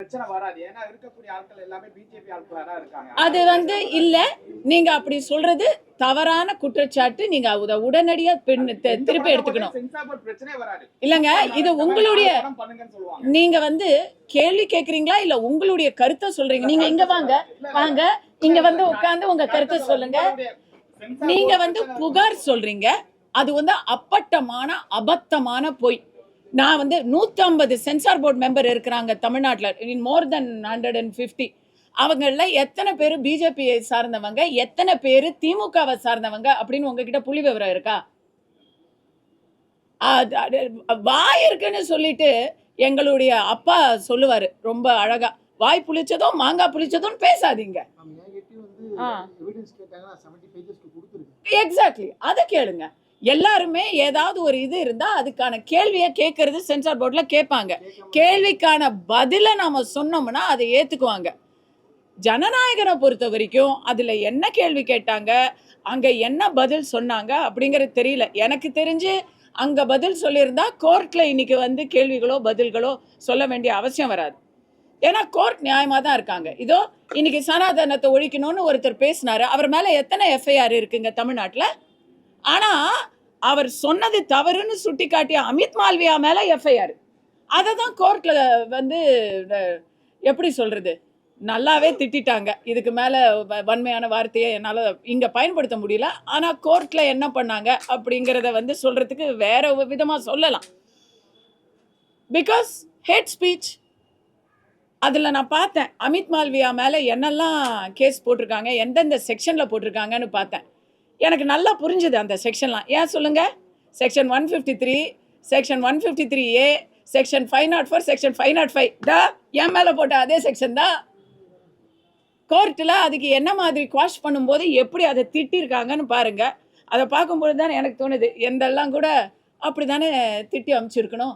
பிரச்சனை வராது. ஏன்னா இருக்கக்கூடிய ஆட்கள் எல்லாமே பிஜேபி ஆட்களா தான் இருக்காங்க. அது வந்து இல்ல, நீங்க அப்படி சொல்றது தவறான குற்றச்சாட்டு. நீங்க அத உடனடியா திருப்பி எடுத்துக்கணும். சென்சார் போர்டு பிரச்சனையே வராது. இல்லங்க, இது உங்களுடைய நீங்க வந்து கேள்வி கேக்குறீங்களா இல்ல உங்களுடைய கருத்தை சொல்றீங்க? நீங்க இங்க வாங்க வாங்க, இங்க வந்து உட்கார்ந்து உங்க கருத்தை சொல்லுங்க. நீங்க வந்து புகார் சொல்றீங்க, அது வந்து அப்பட்டமான அபத்தமான பொய். நான் வந்து 150 சென்சார் போர்டு மெம்பர் இருக்கிறாங்க தமிழ்நாட்டில், இன் மோர் தென் 150. அவங்கள எத்தனை பேர் பிஜேபியை சார்ந்தவங்க, எத்தனை பேர் திமுகவை சார்ந்தவங்க அப்படின்னு உங்ககிட்ட புள்ளி விவரம் இருக்கா? வாய் இருக்குன்னு சொல்லிட்டு எங்களுடைய அப்பா சொல்லுவாரு ரொம்ப அழகா, வாய் புளிச்சதும் மாங்காய் புளிச்சதும் பேசாதீங்க. எக்ஸாக்ட்லி, அதை கேளுங்க. எல்லாருமே ஏதாவது ஒரு இது இருந்தா அதுக்கான கேள்வியை கேட்கறது சென்சார் போர்ட்ல கேட்பாங்க. கேள்விக்கான பதில நாம சொன்னோம்னா அதை ஏத்துக்குவாங்க. ஜனநாயகனை பொறுத்த வரைக்கும் அதுல என்ன கேள்வி கேட்டாங்க, அங்க என்ன பதில் சொன்னாங்க அப்படிங்கறது தெரியல. எனக்கு தெரிஞ்சு அங்க பதில் சொல்லியிருந்தா கோர்ட்ல இன்னைக்கு வந்து கேள்விகளோ பதில்களோ சொல்ல வேண்டிய அவசியம் வராது. ஏன்னா கோர்ட் நியாயமா தான் இருக்காங்க. இதோ இன்னைக்கு சனாதனத்தை ஒழிக்கணும்னு ஒருத்தர் பேசினாரு, அவர் மேல எத்தனை எஃப்ஐஆர் இருக்குங்க தமிழ்நாட்டுல? ஆனா அவர் சொன்னது தவறுன்னு சுட்டி காட்டிய அமித் மால்வியா மேல எஃப்ஐஆர். அதை தான் கோர்ட்ல வந்து எப்படி சொல்றது, நல்லாவே திட்டாங்க. இதுக்கு மேல வன்மையான வார்த்தையை என்னால இங்க பயன்படுத்த முடியல. ஆனா கோர்ட்ல என்ன பண்ணாங்க அப்படிங்கறத வந்து சொல்றதுக்கு வேற விதமா சொல்லலாம். Because hate speech. அதுல நான் பார்த்தேன் அமித் மால்வியா மேல என்னெல்லாம் கேஸ் போட்டிருக்காங்க, எந்தெந்த செக்ஷன்ல போட்டிருக்காங்கன்னு பார்த்தேன். எனக்கு நல்லா புரிஞ்சுது அந்த செக்ஷன்லாம். ஏன் சொல்லுங்க? Section 153, section 153A, section 504, section 505 தான் என் மேலே போட்ட அதே செக்ஷன் தான். கோர்ட்டில் அதுக்கு என்ன மாதிரி குவாஷ் பண்ணும்போது எப்படி அதை திட்டிருக்காங்கன்னு பாருங்க. அதை பார்க்கும்போது தானே எனக்கு தோணுது, எந்தெல்லாம் கூட அப்படி தானே திட்டி அமைச்சிருக்கணும்.